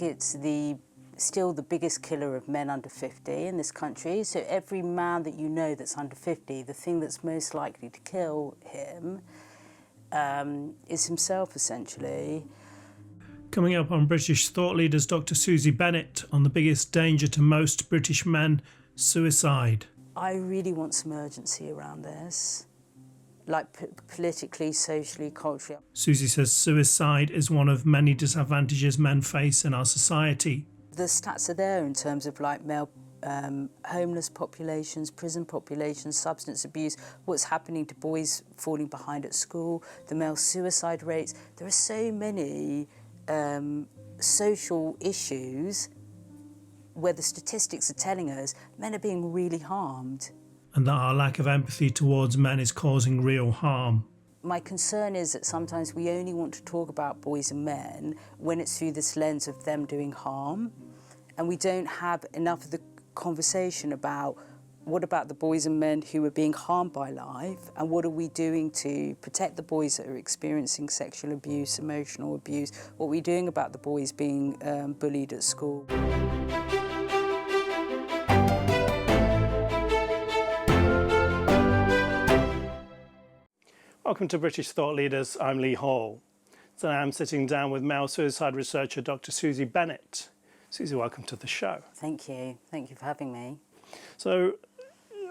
It's still the biggest killer of men under 50 in this country. So every man that you know that's under 50, the thing that's most likely to kill him is himself, essentially. Coming up on British Thought Leaders, Dr. Susie Bennett on the biggest danger to most British men, suicide. I really want some urgency around this, like politically, socially, culturally. Susie says suicide is one of many disadvantages men face in our society. The stats are there in terms of like male homeless populations, prison populations, substance abuse, what's happening to boys falling behind at school, the male suicide rates. There are so many social issues where the statistics are telling us men are being really harmed. And that our lack of empathy towards men is causing real harm. My concern is that sometimes we only want to talk about boys and men when it's through this lens of them doing harm, and we don't have enough of the conversation about what about the boys and men who are being harmed by life, and what are we doing to protect the boys that are experiencing sexual abuse, emotional abuse, what are we doing about the boys being bullied at school. Welcome to British Thought Leaders. I'm Lee Hall. Today I'm sitting down with male suicide researcher Dr. Susie Bennett. Susie, welcome to the show. Thank you. Thank you for having me. So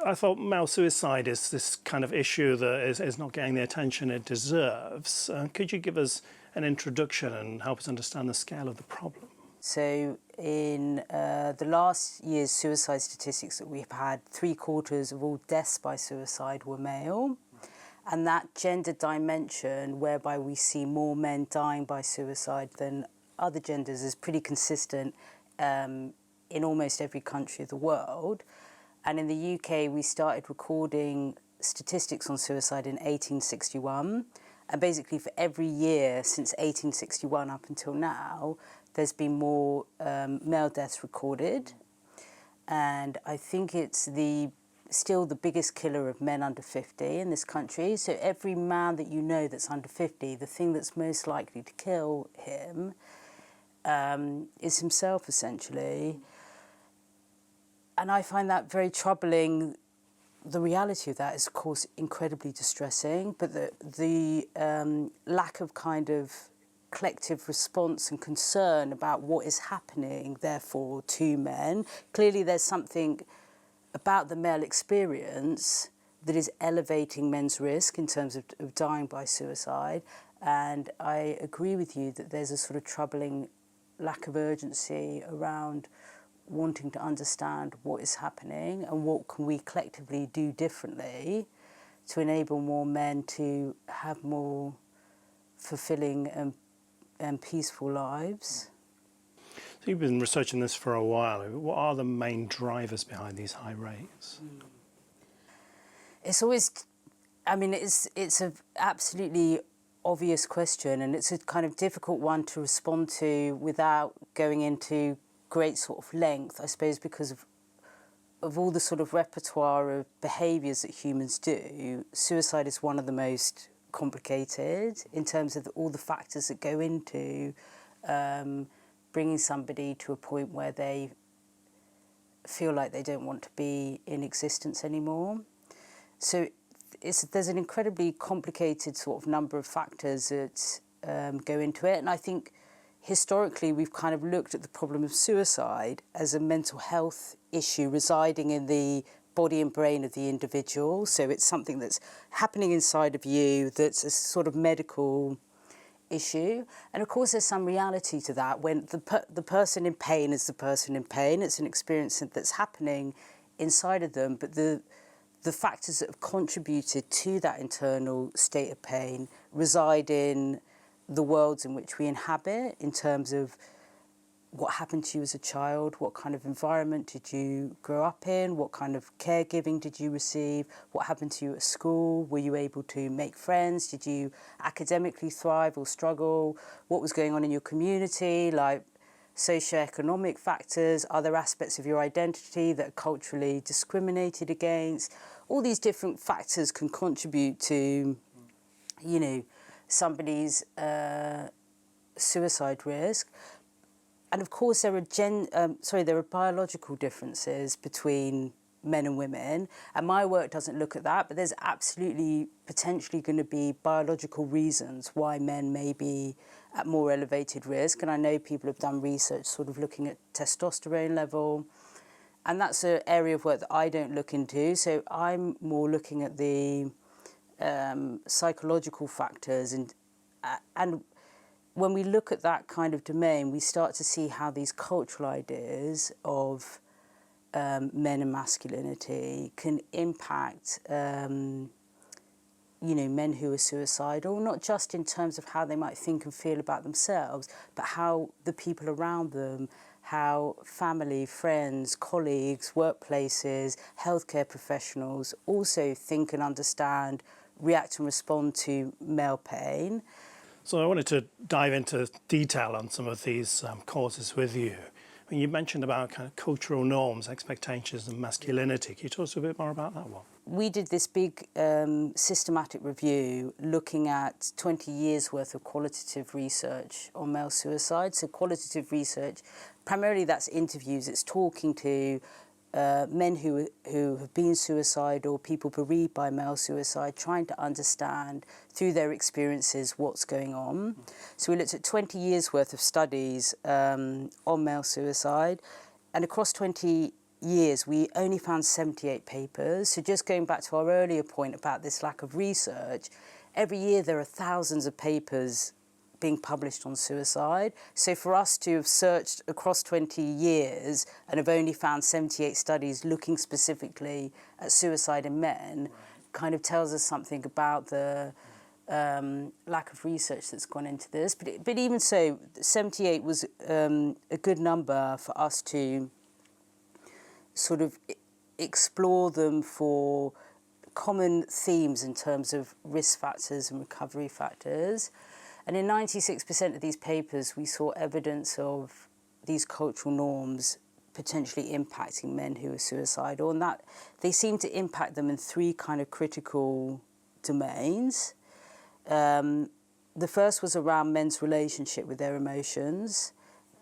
I thought male suicide is this kind of issue that is not getting the attention it deserves. Could you give us an introduction and help us understand the scale of the problem? So in the last year's suicide statistics that we've had, 3/4 of all deaths by suicide were male. And that gender dimension, whereby we see more men dying by suicide than other genders, is pretty consistent in almost every country of the world. And in the UK, we started recording statistics on suicide in 1861. And basically for every year since 1861 up until now, there's been more male deaths recorded. And I think it's still the biggest killer of men under 50 in this country. So every man that you know that's under 50, the thing that's most likely to kill him is himself, essentially. And I find that very troubling. The reality of that is, of course, incredibly distressing, but the lack of kind of collective response and concern about what is happening, therefore, to men. Clearly there's something about the male experience that is elevating men's risk in terms of dying by suicide. And I agree with you that there's a sort of troubling lack of urgency around wanting to understand what is happening and what can we collectively do differently to enable more men to have more fulfilling and peaceful lives. So you've been researching this for a while. What are the main drivers behind these high rates? It's always, I mean, it's an absolutely obvious question, and it's a kind of difficult one to respond to without going into great sort of length, I suppose, because of all the sort of repertoire of behaviours that humans do. Suicide is one of the most complicated in terms of all the factors that go into bringing somebody to a point where they feel like they don't want to be in existence anymore. So there's an incredibly complicated sort of number of factors that go into it. And I think historically we've kind of looked at the problem of suicide as a mental health issue residing in the body and brain of the individual. So it's something that's happening inside of you that's a sort of medical issue. And of course there's some reality to that. When the person in pain is the person in pain, it's an experience that's happening inside of them, but the factors that have contributed to that internal state of pain reside in the worlds in which we inhabit, in terms of what happened to you as a child, what kind of environment did you grow up in, what kind of caregiving did you receive, what happened to you at school, were you able to make friends, did you academically thrive or struggle, what was going on in your community, like socioeconomic factors, other aspects of your identity that are culturally discriminated against. All these different factors can contribute to, you know, somebody's suicide risk. And of course, there are biological differences between men and women, and my work doesn't look at that, but there's absolutely potentially going to be biological reasons why men may be at more elevated risk. And I know people have done research sort of looking at testosterone level, and that's an area of work that I don't look into. So I'm more looking at the psychological factors, and when we look at that kind of domain, we start to see how these cultural ideas of men and masculinity can impact, men who are suicidal, not just in terms of how they might think and feel about themselves, but how the people around them, how family, friends, colleagues, workplaces, healthcare professionals also think and understand, react and respond to male pain. So I wanted to dive into detail on some of these causes with you. I mean, you mentioned about kind of cultural norms, expectations and masculinity. Can you talk us a bit more about that one? We did this big systematic review looking at 20 years worth of qualitative research on male suicide. So qualitative research, primarily that's interviews. It's talking to men who have been suicidal, people bereaved by male suicide, trying to understand through their experiences what's going on. So we looked at 20 years worth of studies on male suicide, and across 20 years we only found 78 papers. So just going back to our earlier point about this lack of research, every year there are thousands of papers being published on suicide. So for us to have searched across 20 years and have only found 78 studies looking specifically at suicide in men kind of tells us something about the lack of research that's gone into this. But even so, 78 was a good number for us to sort of explore them for common themes in terms of risk factors and recovery factors. And in 96% of these papers, we saw evidence of these cultural norms potentially impacting men who are suicidal, and that they seem to impact them in three kind of critical domains. The first was around men's relationship with their emotions,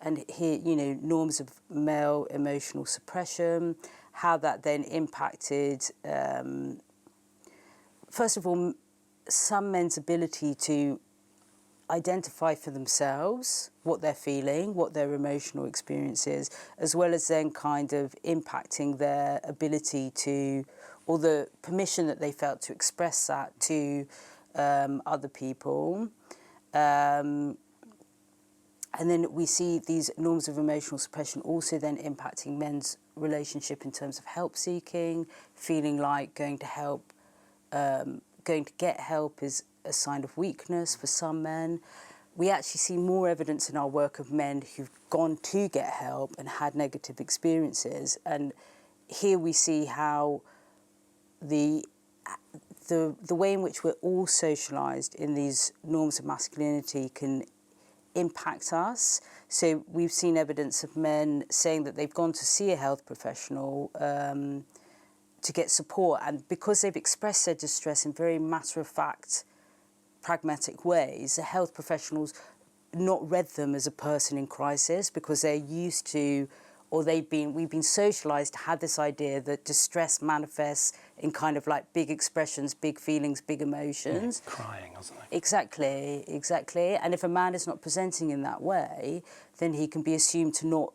and here, norms of male emotional suppression, how that then impacted, first of all, some men's ability to identify for themselves what they're feeling, what their emotional experience is, as well as then kind of impacting their ability to, or the permission that they felt to express that to other people. And then we see these norms of emotional suppression also then impacting men's relationship in terms of help seeking, feeling like going to get help is a sign of weakness for some men. We actually see more evidence in our work of men who've gone to get help and had negative experiences. And here we see how the way in which we're all socialised in these norms of masculinity can impact us. So we've seen evidence of men saying that they've gone to see a health professional to get support, and because they've expressed their distress in very matter-of-fact, pragmatic ways, the health professionals not read them as a person in crisis because they're used to, or we've been socialised to have this idea that distress manifests in kind of like big expressions, big feelings, big emotions. Yeah, crying or something. Exactly. And if a man is not presenting in that way, then he can be assumed to not,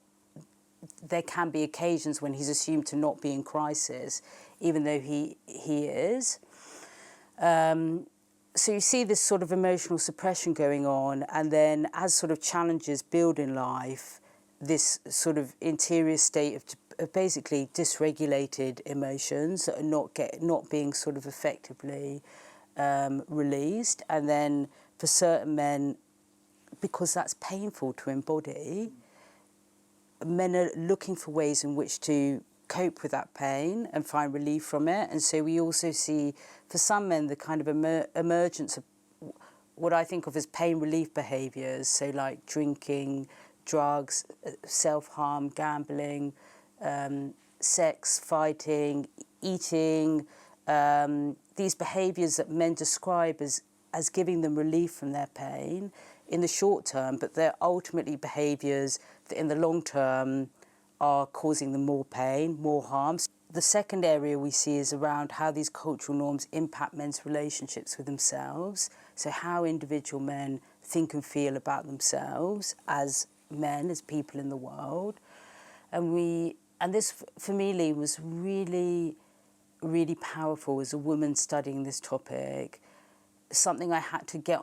there can be occasions when he's assumed to not be in crisis, even though he is. So you see this sort of emotional suppression going on, and then as sort of challenges build in life, this sort of interior state of basically dysregulated emotions that are not being sort of effectively released. And then for certain men, because that's painful to embody, men are looking for ways in which to cope with that pain and find relief from it. And so we also see, for some men, the kind of emergence of what I think of as pain relief behaviours, so like drinking, drugs, self-harm, gambling, sex, fighting, eating, these behaviours that men describe as giving them relief from their pain in the short term, but they're ultimately behaviours that in the long term are causing them more pain, more harm. The second area we see is around how these cultural norms impact men's relationships with themselves. So how individual men think and feel about themselves as men, as people in the world. And this, for me, Lee, was really, really powerful as a woman studying this topic. Something I had to get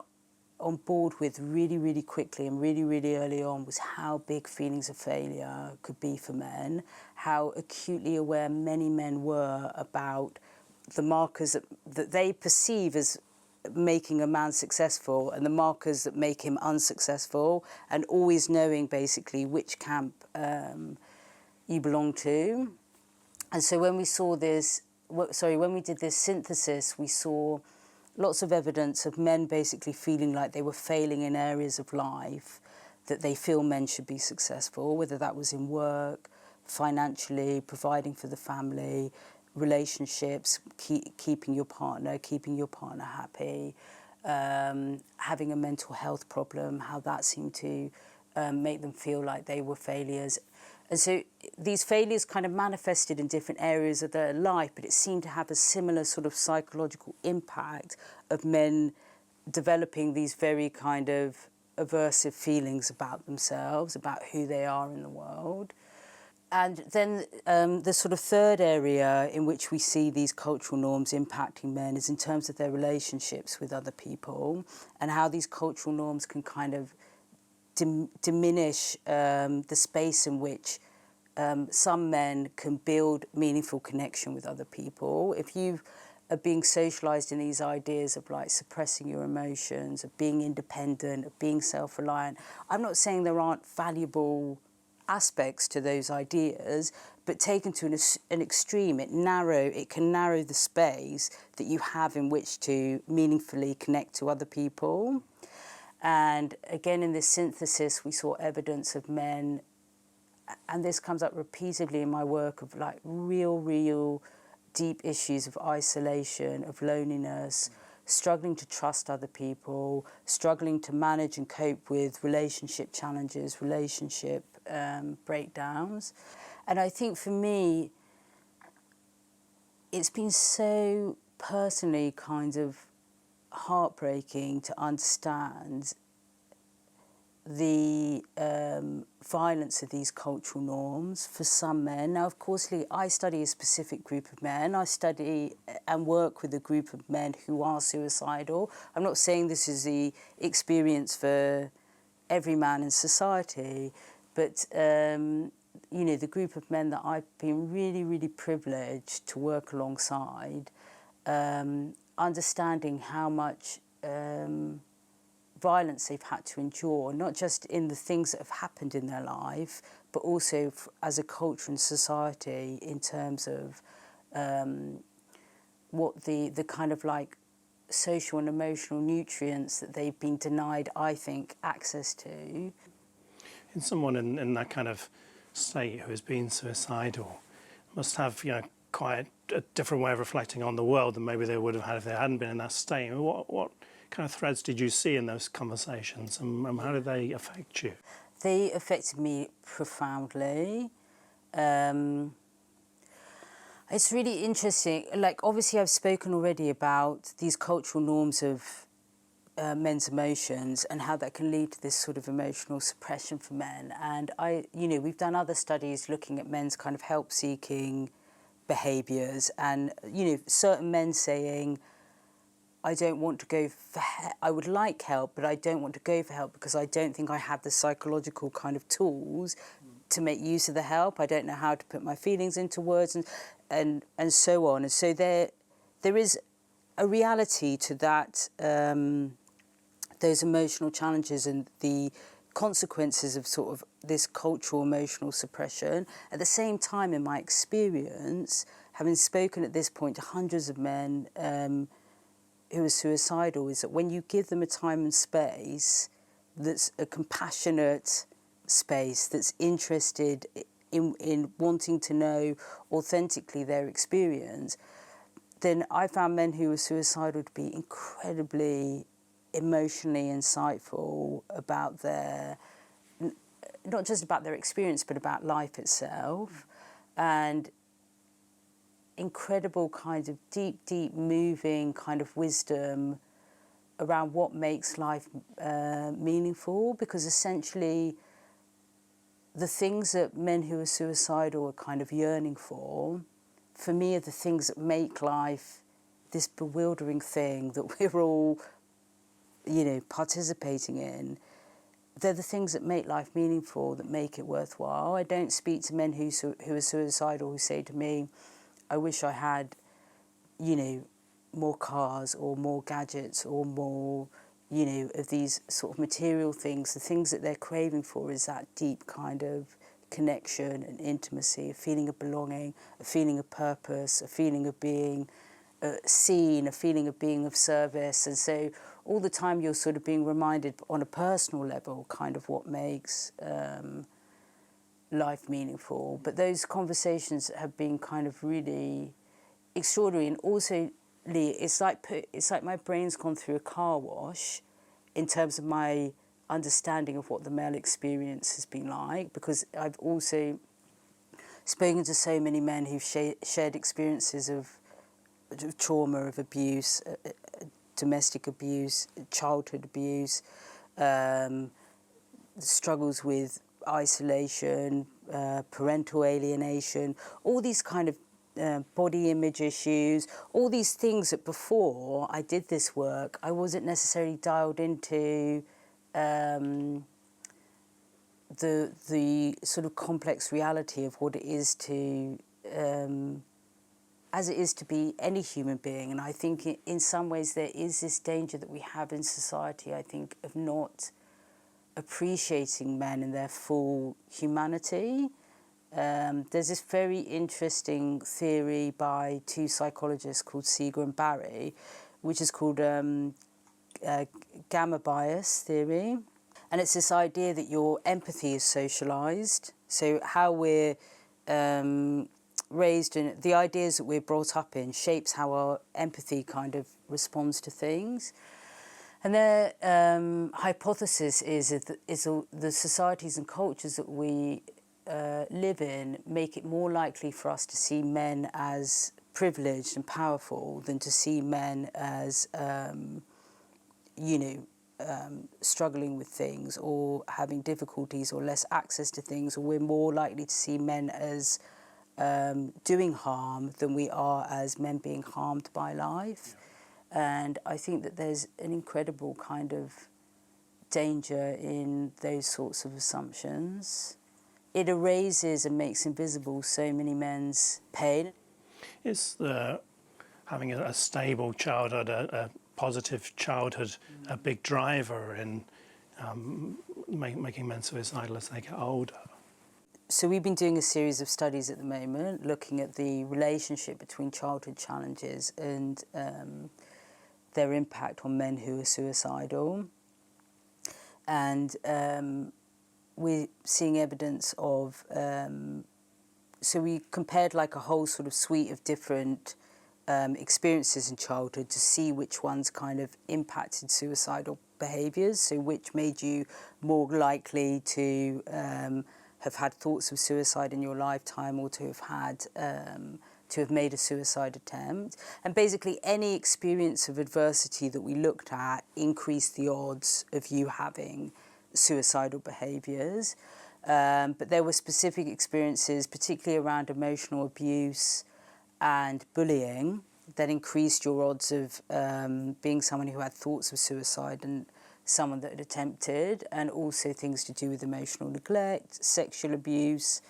on board with really, really quickly and really, really early on was how big feelings of failure could be for men, how acutely aware many men were about the markers that they perceive as making a man successful and the markers that make him unsuccessful, and always knowing basically which camp you belong to. And so when we saw this, when we did this synthesis, we saw lots of evidence of men basically feeling like they were failing in areas of life that they feel men should be successful, whether that was in work, financially, providing for the family, relationships, keeping your partner happy, having a mental health problem, how that seemed to make them feel like they were failures. And so these failures kind of manifested in different areas of their life, but it seemed to have a similar sort of psychological impact of men developing these very kind of aversive feelings about themselves, about who they are in the world. And then the sort of third area in which we see these cultural norms impacting men is in terms of their relationships with other people, and how these cultural norms can kind of diminish the space in which some men can build meaningful connection with other people. If you are being socialised in these ideas of like suppressing your emotions, of being independent, of being self-reliant, I'm not saying there aren't valuable aspects to those ideas, but taken to an extreme, it can narrow the space that you have in which to meaningfully connect to other people. And again, in this synthesis, we saw evidence of men, and this comes up repeatedly in my work, of like real deep issues of isolation, of loneliness, struggling to trust other people, struggling to manage and cope with relationship challenges, relationship breakdowns. And I think for me, it's been so personally kind of heartbreaking to understand the violence of these cultural norms for some men. Now, of course, I study a specific group of men. I study and work with a group of men who are suicidal. I'm not saying this is the experience for every man in society, but the group of men that I've been really privileged to work alongside, understanding how much violence they've had to endure, not just in the things that have happened in their life, but also as a culture and society, in terms of what the kind of like social and emotional nutrients that they've been denied, I think, access to. In someone in that kind of state who has been suicidal must have, quite a different way of reflecting on the world than maybe they would have had if they hadn't been in that state. What kind of threads did you see in those conversations, and how did they affect you? They affected me profoundly. It's really interesting. Like, obviously, I've spoken already about these cultural norms of men's emotions and how that can lead to this sort of emotional suppression for men. And we've done other studies looking at men's kind of help-seeking behaviours, and certain men saying, I don't want to go for I would like help, but I don't want to go for help because I don't think I have the psychological kind of tools to make use of the help. I don't know how to put my feelings into words, and so on. And so there is a reality to that, those emotional challenges and the consequences of sort of this cultural emotional suppression. At the same time, in my experience, having spoken at this point to hundreds of men who are suicidal, is that when you give them a time and space that's a compassionate space, that's interested in wanting to know authentically their experience, then I found men who were suicidal to be incredibly emotionally insightful about their not just about their experience, but about life itself, and incredible kind of deep moving kind of wisdom around what makes life meaningful, because essentially the things that men who are suicidal are kind of yearning for me, are the things that make life this bewildering thing that we're all, participating in. They're the things that make life meaningful, that make it worthwhile. I don't speak to men who are suicidal who say to me, I wish I had, more cars or more gadgets or more, of these sort of material things. The things that they're craving for is that deep kind of connection and intimacy, a feeling of belonging, a feeling of purpose, a feeling of being seen, a feeling of being of service. And so all the time you're sort of being reminded on a personal level kind of what makes life meaningful. But those conversations have been kind of really extraordinary. And also, Lee, it's like my brain's gone through a car wash in terms of my understanding of what the male experience has been like, because I've also spoken to so many men who've shared experiences of trauma, of abuse, domestic abuse, childhood abuse, struggles with isolation, parental alienation, all these kind of body image issues, all these things that before I did this work, I wasn't necessarily dialed into the sort of complex reality of what it is to, as it is to be any human being. And I think in some ways there is this danger that we have in society, I think, of not appreciating men in their full humanity. There's this very interesting theory by two psychologists called Seeger and Barry, which is called gamma bias theory. And it's this idea that your empathy is socialised. So how we're raised and the ideas that we're brought up in shapes how our empathy kind of responds to things. And their hypothesis is that the societies and cultures that we live in make it more likely for us to see men as privileged and powerful than to see men as, struggling with things or having difficulties or less access to things, or we're more likely to see men as doing harm than we are as men being harmed by life. And I think that there's an incredible kind of danger in those sorts of assumptions. It erases and makes invisible so many men's pain. Is having a stable childhood, a positive childhood, a big driver in making men suicidal as they get older? So we've been doing a series of studies at the moment looking at the relationship between childhood challenges and their impact on men who are suicidal. And we're seeing evidence of, so we compared like a whole sort of suite of different experiences in childhood to see which ones kind of impacted suicidal behaviours, so which made you more likely to have had thoughts of suicide in your lifetime or to have had to have made a suicide attempt. And basically any experience of adversity that we looked at increased the odds of you having suicidal behaviours. But there were specific experiences, particularly around emotional abuse and bullying, that increased your odds of being someone who had thoughts of suicide and someone that had attempted, and also things to do with emotional neglect, sexual abuse.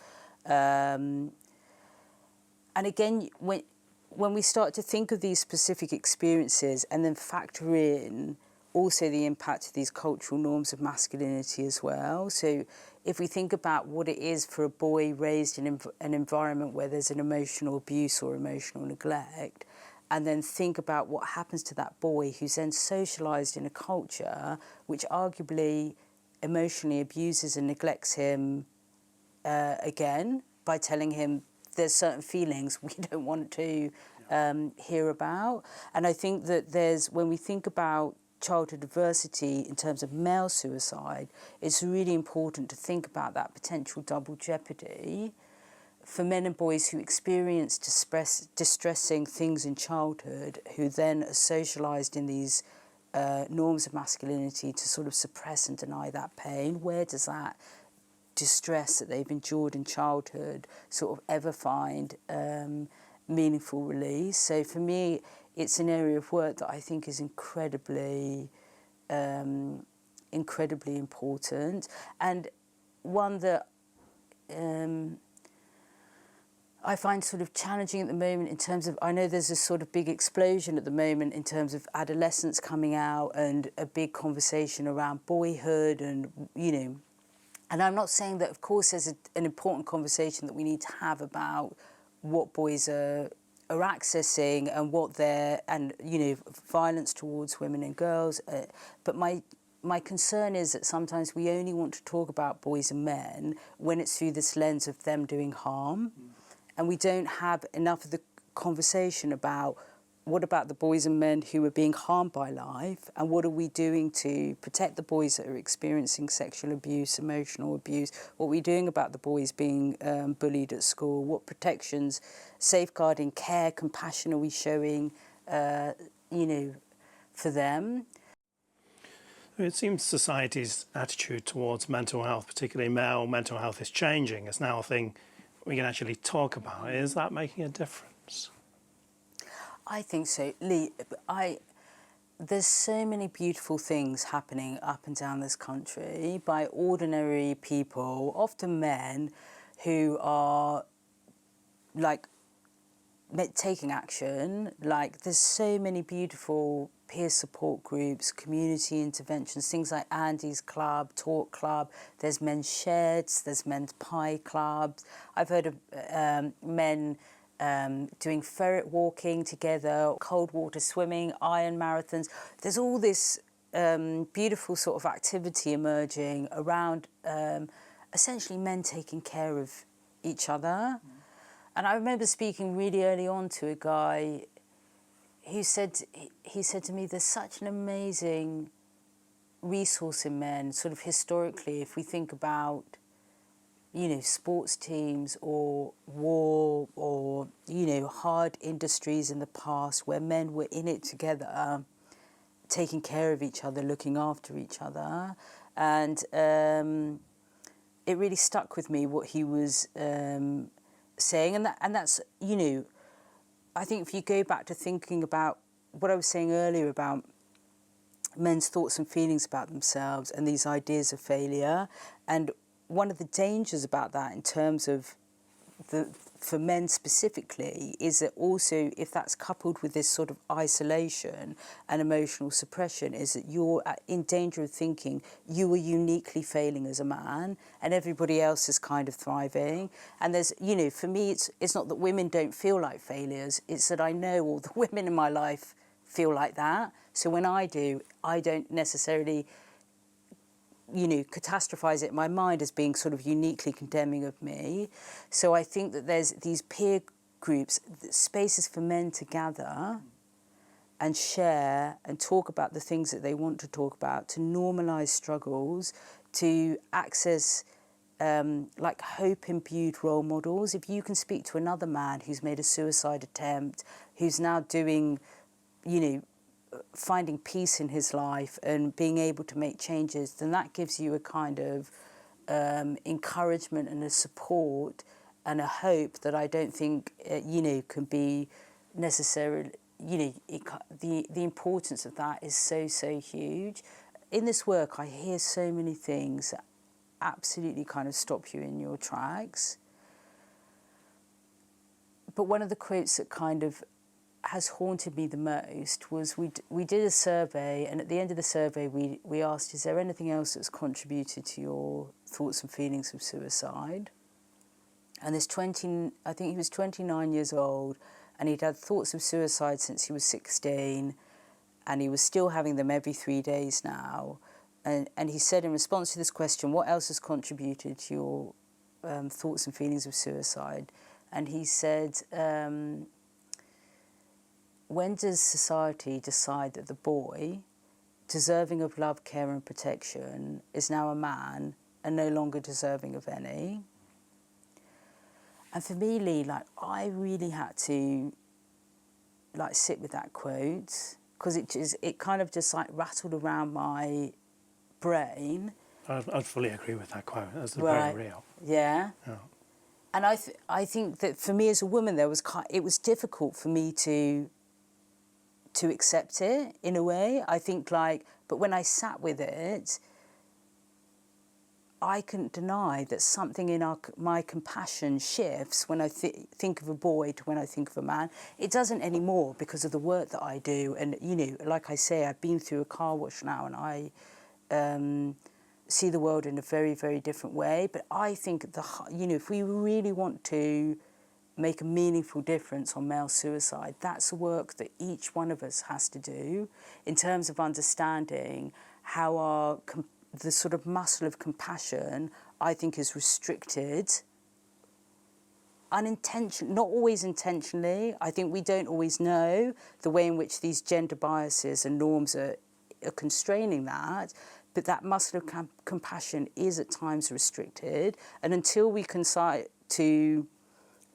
And again, when we start to think of these specific experiences and then factor in also the impact of these cultural norms of masculinity as well. So if we think about what it is for a boy raised in an environment where there's an emotional abuse or emotional neglect, and then think about what happens to that boy who's then socialised in a culture which arguably emotionally abuses and neglects him again by telling him there's certain feelings we don't want to hear about. And I think that when we think about childhood adversity in terms of male suicide, it's really important to think about that potential double jeopardy for men and boys who experience distressing things in childhood, who then are socialised in these norms of masculinity to sort of suppress and deny that pain. Where does that distress that they've endured in childhood sort of ever find meaningful release? So for me, it's an area of work that I think is incredibly important, and one that I find sort of challenging at the moment in terms of, I know there's a sort of big explosion at the moment in terms of adolescence coming out and a big conversation around boyhood and, you know, and I'm not saying that, of course, there's an important conversation that we need to have about what boys are accessing and what they're, and, you know, violence towards women and girls. But my concern is that sometimes we only want to talk about boys and men when it's through this lens of them doing harm. And we don't have enough of the conversation about what about the boys and men who are being harmed by life, and what are we doing to protect the boys that are experiencing sexual abuse, emotional abuse? What are we doing about the boys being bullied at school? What protections, safeguarding, care, compassion are we showing, you know, for them? It seems society's attitude towards mental health, particularly male mental health, is changing. It's now a thing we can actually talk about. Is that making a difference? I think so, Lee. There's so many beautiful things happening up and down this country by ordinary people, often men, who are like taking action. Like, there's so many beautiful peer support groups, community interventions, things like Andy's Club, Talk Club. There's men's sheds, there's men's pie clubs. I've heard of men doing ferret walking together, cold water swimming, iron marathons. There's all this beautiful sort of activity emerging around essentially men taking care of each other. And I remember speaking really early on to a guy who said, he said to me, there's such an amazing resource in men, sort of historically, if we think about, you know, sports teams or war or, you know, hard industries in the past where men were in it together, taking care of each other, looking after each other. And it really stuck with me what he was saying. And that's, you know, I think if you go back to thinking about what I was saying earlier about men's thoughts and feelings about themselves and these ideas of failure, and one of the dangers about that in terms of for men specifically is that also, if that's coupled with this sort of isolation and emotional suppression, is that you're in danger of thinking you are uniquely failing as a man and everybody else is kind of thriving. And there's, you know, for me, it's not that women don't feel like failures, it's that I know all the women in my life feel like that. So when I do, I don't necessarily, you know, catastrophize it in my mind as being sort of uniquely condemning of me. So I think that there's these peer groups, spaces for men to gather and share and talk about the things that they want to talk about, to normalise struggles, to access like hope-imbued role models. If you can speak to another man who's made a suicide attempt, who's now doing, you know, finding peace in his life and being able to make changes, then that gives you a kind of encouragement and a support and a hope that I don't think, you know, can be necessarily, you know, the importance of that is so, so huge. In this work, I hear so many things that absolutely kind of stop you in your tracks. But one of the quotes that kind of has haunted me the most was we did a survey, and at the end of the survey we asked, is there anything else that's contributed to your thoughts and feelings of suicide? And this I think he was 29 years old, and he'd had thoughts of suicide since he was 16, and he was still having them every 3 days now. And he said, in response to this question, what else has contributed to your thoughts and feelings of suicide? And he said, when does society decide that the boy deserving of love, care and protection is now a man and no longer deserving of any. And for me, Lee, like, I really had to, like, sit with that quote, because it kind of just, like, rattled around my brain. I'd fully agree with that quote. That's Right. very real. Yeah. Yeah. And I think that for me as a woman, it was difficult for me to accept it in a way. I think, like, but when I sat with it, I couldn't deny that something in my compassion shifts when I think of a boy to when I think of a man. It doesn't anymore because of the work that I do. And, you know, like I say, I've been through a car wash now and I see the world in a very, very different way. But I think, you know, if we really want to make a meaningful difference on male suicide, that's the work that each one of us has to do in terms of understanding how the sort of muscle of compassion, I think, is restricted, not always intentionally. I think we don't always know the way in which these gender biases and norms are constraining that, but that muscle of compassion is at times restricted. And until we can start to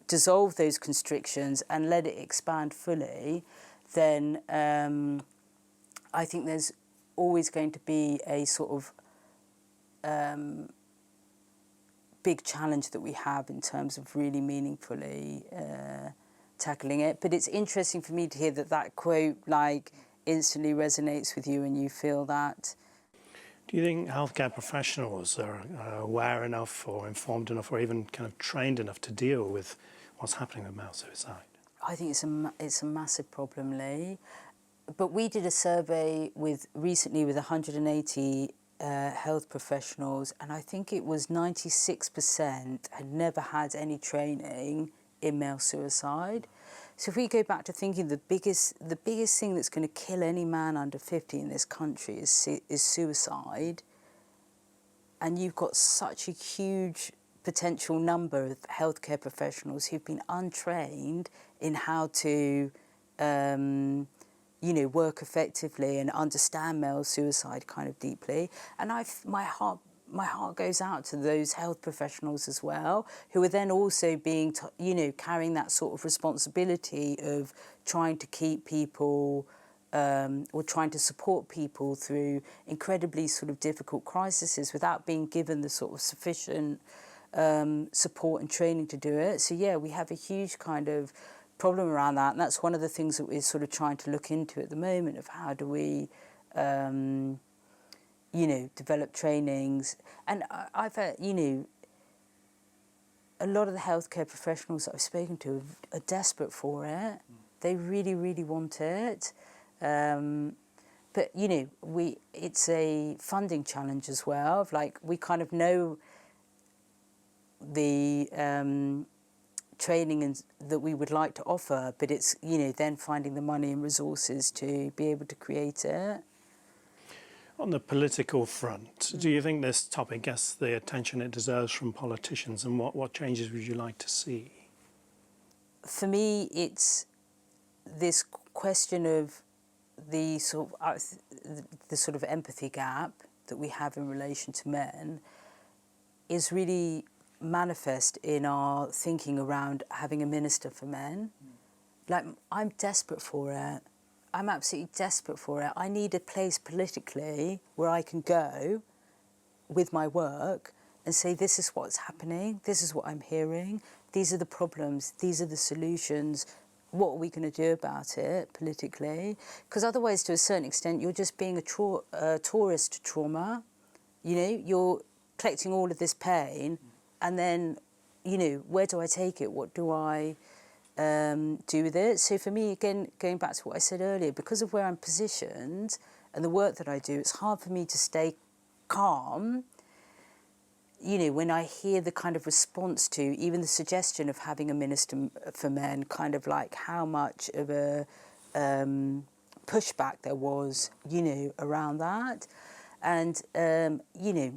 dissolve those constrictions and let it expand fully, then I think there's always going to be a sort of big challenge that we have in terms of really meaningfully tackling it. But it's interesting for me to hear that quote, like, instantly resonates with you and you feel that. Do you think healthcare professionals are aware enough or informed enough or even kind of trained enough to deal with what's happening with male suicide? I think it's a massive problem, Lee. But we did a survey recently with 180 health professionals, and I think it was 96% had never had any training in male suicide. So if we go back to thinking the biggest thing that's going to kill any man under 50 in this country is suicide, and you've got such a huge potential number of healthcare professionals who've been untrained in how to you know, work effectively and understand male suicide kind of deeply. And my heart goes out to those health professionals as well, who are then also being, you know, carrying that sort of responsibility of trying to keep people or trying to support people through incredibly sort of difficult crises without being given the sort of sufficient support and training to do it. So yeah, we have a huge kind of problem around that, and that's one of the things that we're sort of trying to look into at the moment, of how do we you know, develop trainings. And I've had, you know, a lot of the healthcare professionals that I've spoken to are desperate for it. They really, really want it. But, you know, it's a funding challenge as well. Like, we kind of know the training that we would like to offer, but it's, you know, then finding the money and resources to be able to create it. On the political front, do you think this topic gets the attention it deserves from politicians, and what changes would you like to see? For me, it's this question of the sort of empathy gap that we have in relation to men is really manifest in our thinking around having a minister for men. Like, I'm desperate for it. I'm absolutely desperate for it. I need a place politically where I can go with my work and say, this is what's happening, this is what I'm hearing, these are the problems, these are the solutions, what are we going to do about it politically? Because otherwise, to a certain extent, you're just being a tourist to trauma. You know, you're collecting all of this pain, and then, you know, where do I take it? What do I do with it? So for me, again, going back to what I said earlier, because of where I'm positioned and the work that I do, it's hard for me to stay calm, you know, when I hear the kind of response to even the suggestion of having a minister for men, kind of like how much of a pushback there was, you know, around that. And, you know,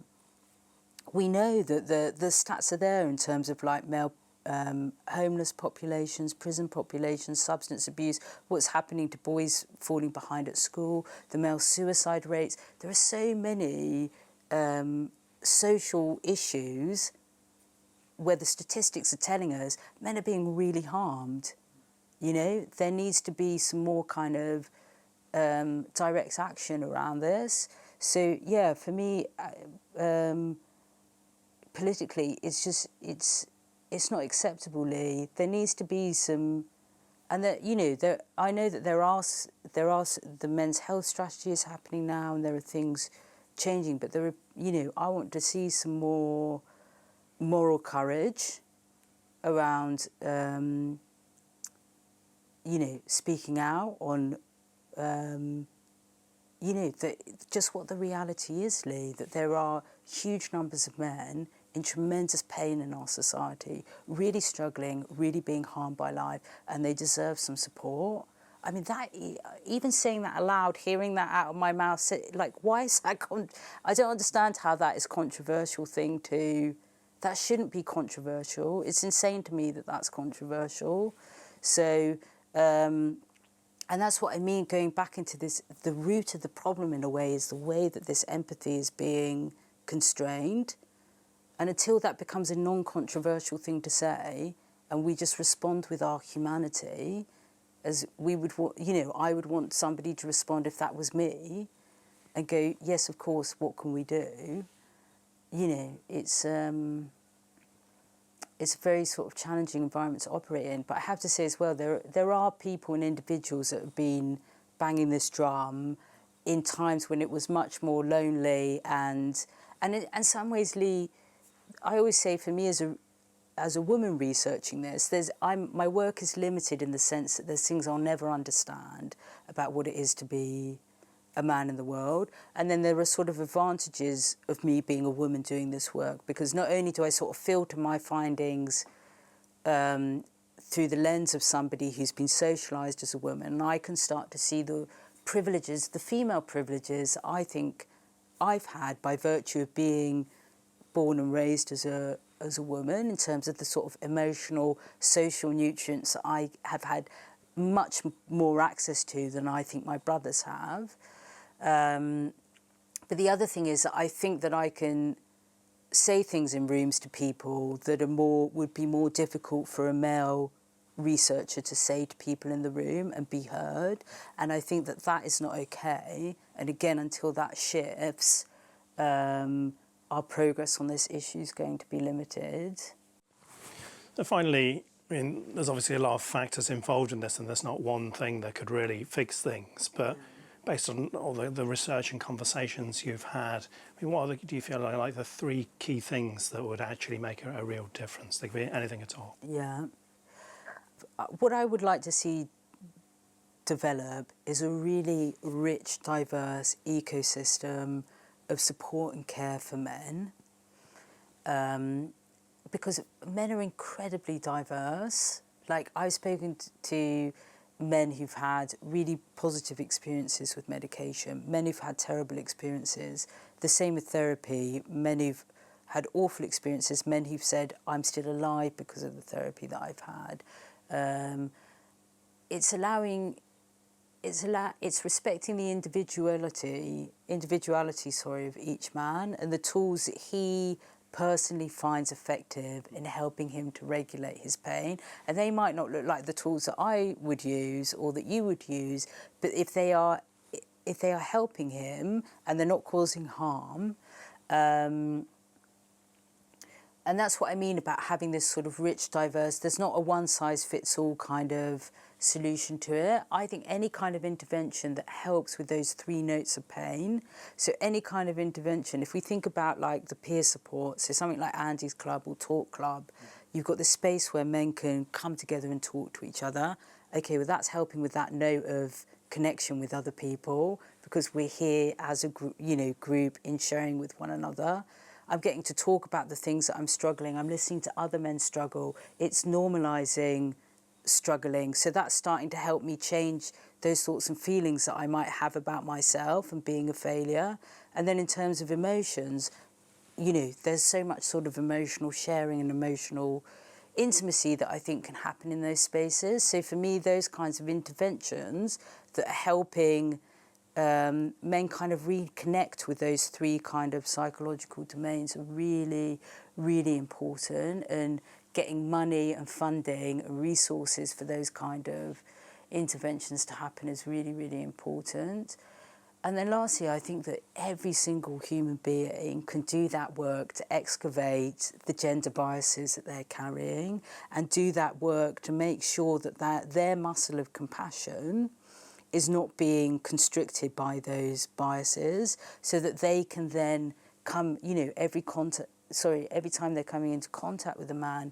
we know that the stats are there in terms of like male homeless populations, prison populations, substance abuse, what's happening to boys falling behind at school, the male suicide rates. There are so many social issues where the statistics are telling us men are being really harmed. You know, there needs to be some more kind of direct action around this. So yeah, for me, politically, it's not acceptable, Lee. There needs to be some, and that, you know, I know that there are the men's health strategy is happening now, and there are things changing, but there are, you know, I want to see some more moral courage around, you know, speaking out on, you know, just what the reality is, Lee, that there are huge numbers of men in tremendous pain in our society, really struggling, really being harmed by life, and they deserve some support. I mean, that, even saying that aloud, hearing that out of my mouth, like, why is that? I don't understand how that is a controversial thing to. That shouldn't be controversial. It's insane to me that that's controversial. So, and that's what I mean, going back into this, the root of the problem in a way is the way that this empathy is being constrained. And until that becomes a non-controversial thing to say, and we just respond with our humanity, as we would, you know, I would want somebody to respond if that was me, and go, yes, of course, what can we do? You know, it's a very sort of challenging environment to operate in. But I have to say as well, there are people and individuals that have been banging this drum in times when it was much more lonely, and in some ways, Lee, I always say, for me as a woman researching this, my work is limited in the sense that there's things I'll never understand about what it is to be a man in the world. And then there are sort of advantages of me being a woman doing this work, because not only do I sort of filter my findings through the lens of somebody who's been socialised as a woman, and I can start to see the privileges, the female privileges I think I've had by virtue of being born and raised as a woman, in terms of the sort of emotional, social nutrients that I have had much more access to than I think my brothers have. But the other thing is that I think that I can say things in rooms to people that would be more difficult for a male researcher to say to people in the room and be heard. And I think that that is not okay. And again, until that shifts, our progress on this issue is going to be limited. So finally, I mean, there's obviously a lot of factors involved in this, and there's not one thing that could really fix things. But based on all the research and conversations you've had, I mean, what do you feel are like the three key things that would actually make a real difference? They could be anything at all. Yeah. What I would like to see develop is a really rich, diverse ecosystem of support and care for men, because men are incredibly diverse. Like, I've spoken to men who've had really positive experiences with medication, men who've had terrible experiences. The same with therapy, men who've had awful experiences, men who've said, I'm still alive because of the therapy that I've had. It's respecting the individuality of each man, and the tools that he personally finds effective in helping him to regulate his pain. And they might not look like the tools that I would use or that you would use, but if they are helping him and they're not causing harm, and that's what I mean about having this sort of rich, diverse, there's not a one-size-fits-all kind of solution to it. I think any kind of intervention that helps with those three notes of pain, so any kind of intervention, if we think about like the peer support, so something like Andy's Club or Talk Club, you've got this space where men can come together and talk to each other. Okay, well, that's helping with that note of connection with other people, because we're here as a group in sharing with one another. I'm getting to talk about the things that I'm struggling. I'm listening to other men struggle. It's normalising struggling. So that's starting to help me change those thoughts and feelings that I might have about myself and being a failure. And then in terms of emotions, there's so much sort of emotional sharing and emotional intimacy that I think can happen in those spaces. So for me, those kinds of interventions that are helping men kind of reconnect with those three kind of psychological domains are really, really important, and getting money and funding and resources for those kind of interventions to happen is really, really important. And then lastly, I think that every single human being can do that work to excavate the gender biases that they're carrying, and do that work to make sure that their muscle of compassion is not being constricted by those biases, so that they can then come, every time they're coming into contact with a man,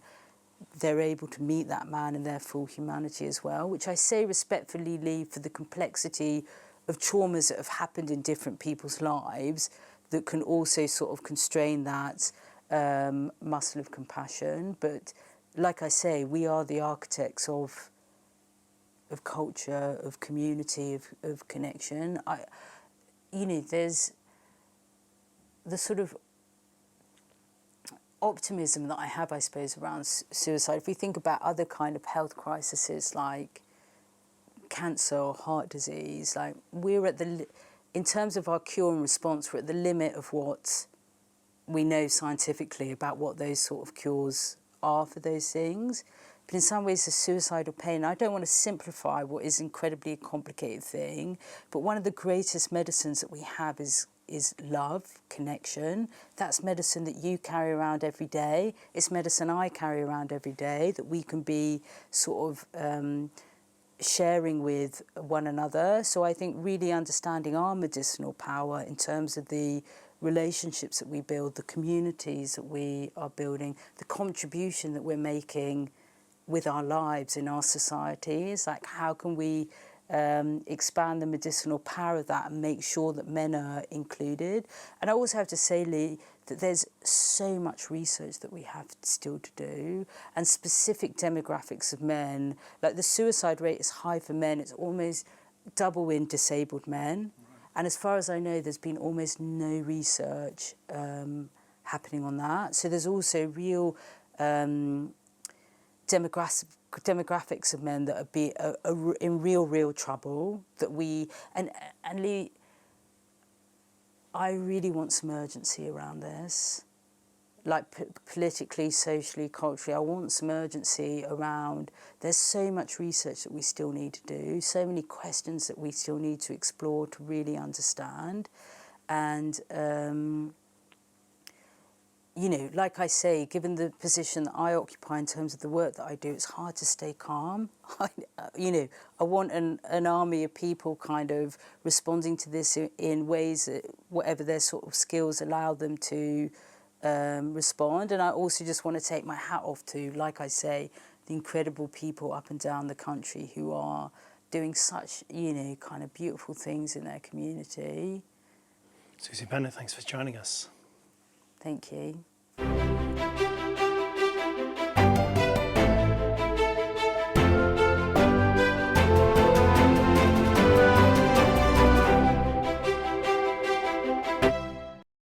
they're able to meet that man in their full humanity as well, which I say respectfully, Lee, for the complexity of traumas that have happened in different people's lives that can also sort of constrain that muscle of compassion. But like I say, we are the architects of culture, of community, of connection. There's the sort of optimism that I have, I suppose, around suicide. If we think about other kind of health crises like cancer or heart disease, like we're at in terms of our cure and response, we're at the limit of what we know scientifically about what those sort of cures are for those things. But in some ways, the suicidal pain, I don't want to simplify what is incredibly a complicated thing, but one of the greatest medicines that we have is love, connection. That's medicine that you carry around every day. It's medicine I carry around every day, that we can be sort of sharing with one another. So I think really understanding our medicinal power in terms of the relationships that we build, the communities that we are building, the contribution that we're making with our lives in our societies, like how can we expand the medicinal power of that and make sure that men are included. And I also have to say, Lee, that there's so much research that we have still to do, and specific demographics of men. Like the suicide rate is high for men, it's almost double in disabled men. And as far as I know, there's been almost no research happening on that. So there's also real demographics of men that are in real trouble, that we and Lee, I really want some urgency around this, like politically, socially, culturally. I want some urgency around, there's so much research that we still need to do, so many questions that we still need to explore to really understand. And like I say, given the position that I occupy in terms of the work that I do, it's hard to stay calm. I want an army of people kind of responding to this in ways that whatever their sort of skills allow them to respond. And I also just want to take my hat off to, like I say, the incredible people up and down the country who are doing such, kind of beautiful things in their community. Susie Bennett, thanks for joining us. Thank you.